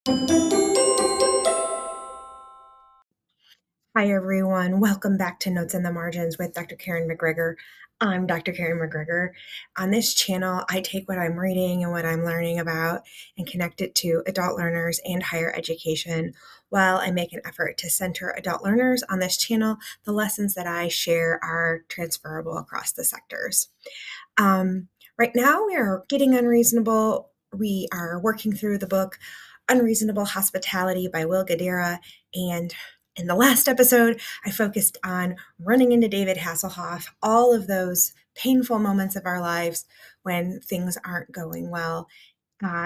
Hi, everyone. Welcome back to Notes in the Margins with Dr. Karen McGregor. I'm Dr. Karen McGregor. On this channel, I take what I'm reading and what I'm learning about and connect it to adult learners and higher education. While I make an effort to center adult learners on this channel, the lessons that I share are transferable across the sectors. Right now, we are getting unreasonable. We are working through the book Unreasonable Hospitality by Will Guidara, and in the last episode, I focused on running into David Hasselhoff, all of those painful moments of our lives when things aren't going well,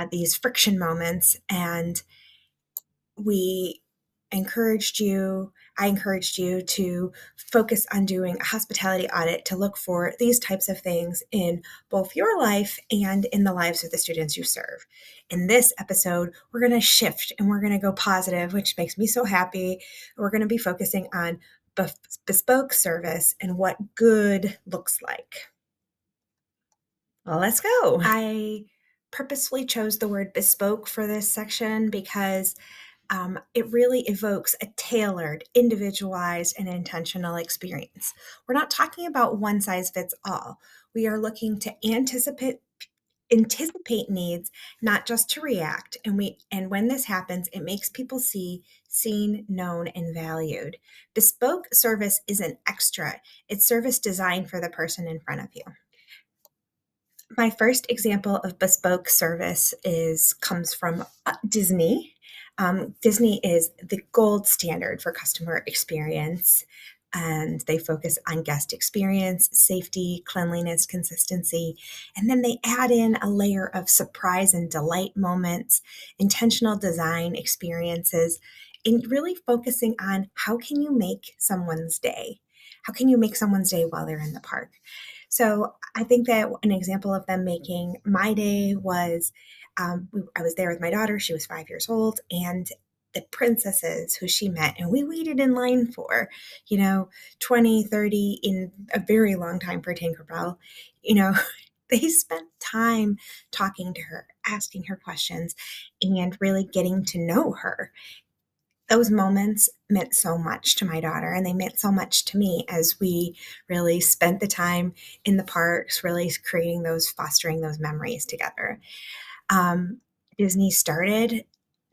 these friction moments. And we I encouraged you to focus on doing a hospitality audit to look for these types of things in both your life and in the lives of the students you serve. In this episode, we're going to shift and we're going to go positive, which makes me so happy. We're going to be focusing on bespoke service and what good looks like. Well, let's go. I purposefully chose the word bespoke for this section because it really evokes a tailored, individualized, and intentional experience. We're not talking about one size fits all. We are looking to anticipate needs, not just to react. And when this happens, it makes people seen, known, and valued. Bespoke service isn't extra. It's service designed for the person in front of you. My first example of bespoke service comes from Disney. Disney is the gold standard for customer experience, and they focus on guest experience, safety, cleanliness, consistency, and then they add in a layer of surprise and delight moments, intentional design experiences, and really focusing on how can you make someone's day? How can you make someone's day while they're in the park? So I think that an example of them making my day was I was there with my daughter. She was 5 years old, and the princesses who she met and we waited in line for, 20, 30 in a very long time for Tinkerbell, they spent time talking to her, asking her questions, and really getting to know her. Those moments meant so much to my daughter, and they meant so much to me as we really spent the time in the parks, really fostering those memories together. Disney started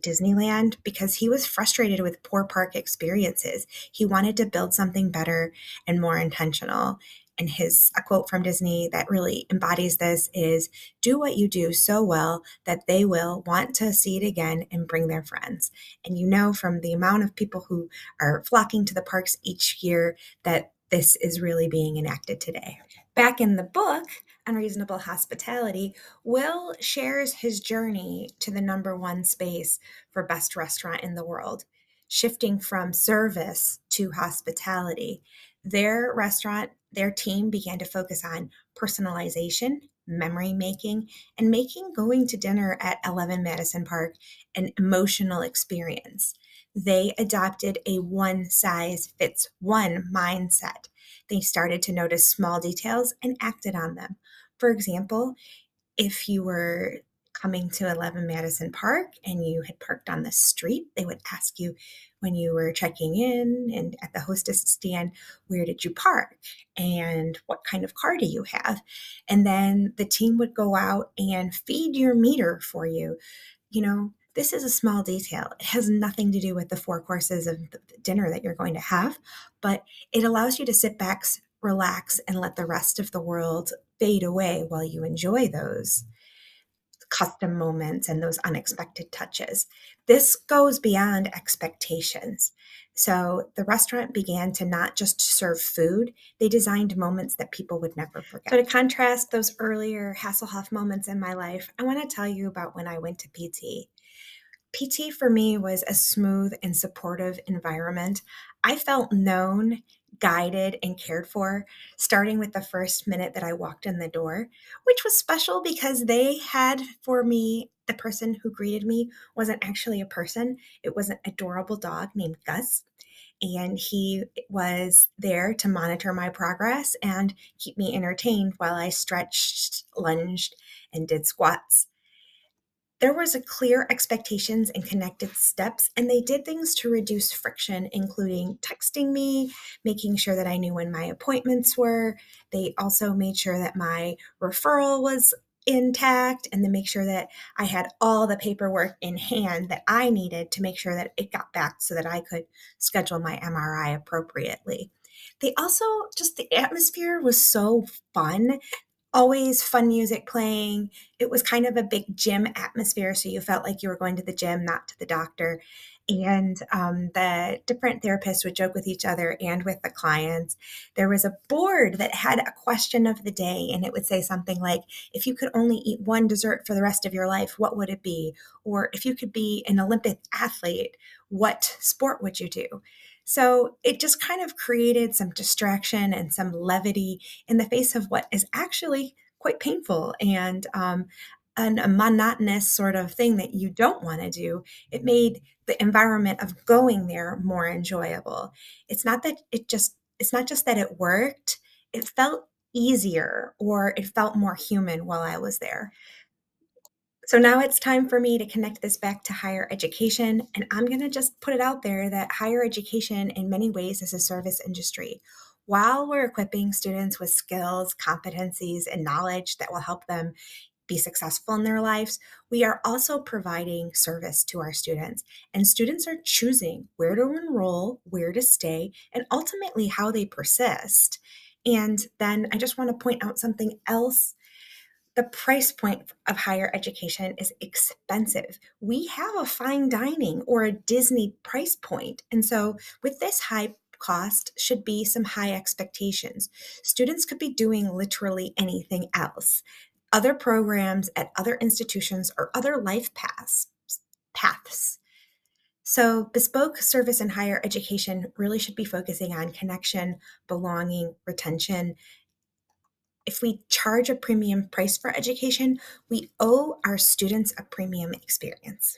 Disneyland because he was frustrated with poor park experiences. He wanted to build something better and more intentional. And a quote from Disney that really embodies this is, do what you do so well that they will want to see it again and bring their friends. And from the amount of people who are flocking to the parks each year that this is really being enacted today. Back in the book, Unreasonable Hospitality, Will shares his journey to the #1 space for best restaurant in the world, shifting from service to hospitality. Their team began to focus on personalization, memory making, and making going to dinner at 11 Madison Park an emotional experience. They adopted a one-size-fits-one mindset. They started to notice small details and acted on them. For example, if you were coming to 11 Madison Park and you had parked on the street, they would ask you when you were checking in and at the hostess stand, where did you park and what kind of car do you have? And then the team would go out and feed your meter for you. This is a small detail. It has nothing to do with the 4 courses of dinner that you're going to have, but it allows you to sit back, relax, and let the rest of the world fade away while you enjoy those custom moments and those unexpected touches. This goes beyond expectations. So the restaurant began to not just serve food, they designed moments that people would never forget. So to contrast those earlier Hasselhoff moments in my life, I want to tell you about when I went to PT. PT for me was a smooth and supportive environment. I felt known, guided, and cared for, starting with the first minute that I walked in the door, which was special because they had for me, the person who greeted me wasn't actually a person. It was an adorable dog named Gus. And he was there to monitor my progress and keep me entertained while I stretched, lunged, and did squats. There was a clear expectations and connected steps, and they did things to reduce friction, including texting me, making sure that I knew when my appointments were. They also made sure that my referral was intact and to make sure that I had all the paperwork in hand that I needed to make sure that it got back so that I could schedule my MRI appropriately. They also, just the atmosphere was so fun, always fun music playing. It was kind of a big gym atmosphere, so you felt like you were going to the gym, not to the doctor. And the different therapists would joke with each other and with the clients. There was a board that had a question of the day, and it would say something like, if you could only eat one dessert for the rest of your life, what would it be? Or if you could be an Olympic athlete, what sport would you do? So it just kind of created some distraction and some levity in the face of what is actually quite painful and a monotonous sort of thing that you don't want to do. It made the environment of going there more enjoyable. It's not just that it worked, it felt easier or it felt more human while I was there. So now it's time for me to connect this back to higher education. And I'm going to just put it out there that higher education, in many ways, is a service industry. While we're equipping students with skills, competencies, and knowledge that will help them be successful in their lives, we are also providing service to our students. And students are choosing where to enroll, where to stay, and ultimately how they persist. And then I just want to point out something else. The price point of higher education is expensive. We have a fine dining or a Disney price point. And so, with this high cost, should be some high expectations. Students could be doing literally anything else. Other programs at other institutions or other life paths. So, bespoke service in higher education really should be focusing on connection, belonging, retention. If we charge a premium price for education, we owe our students a premium experience.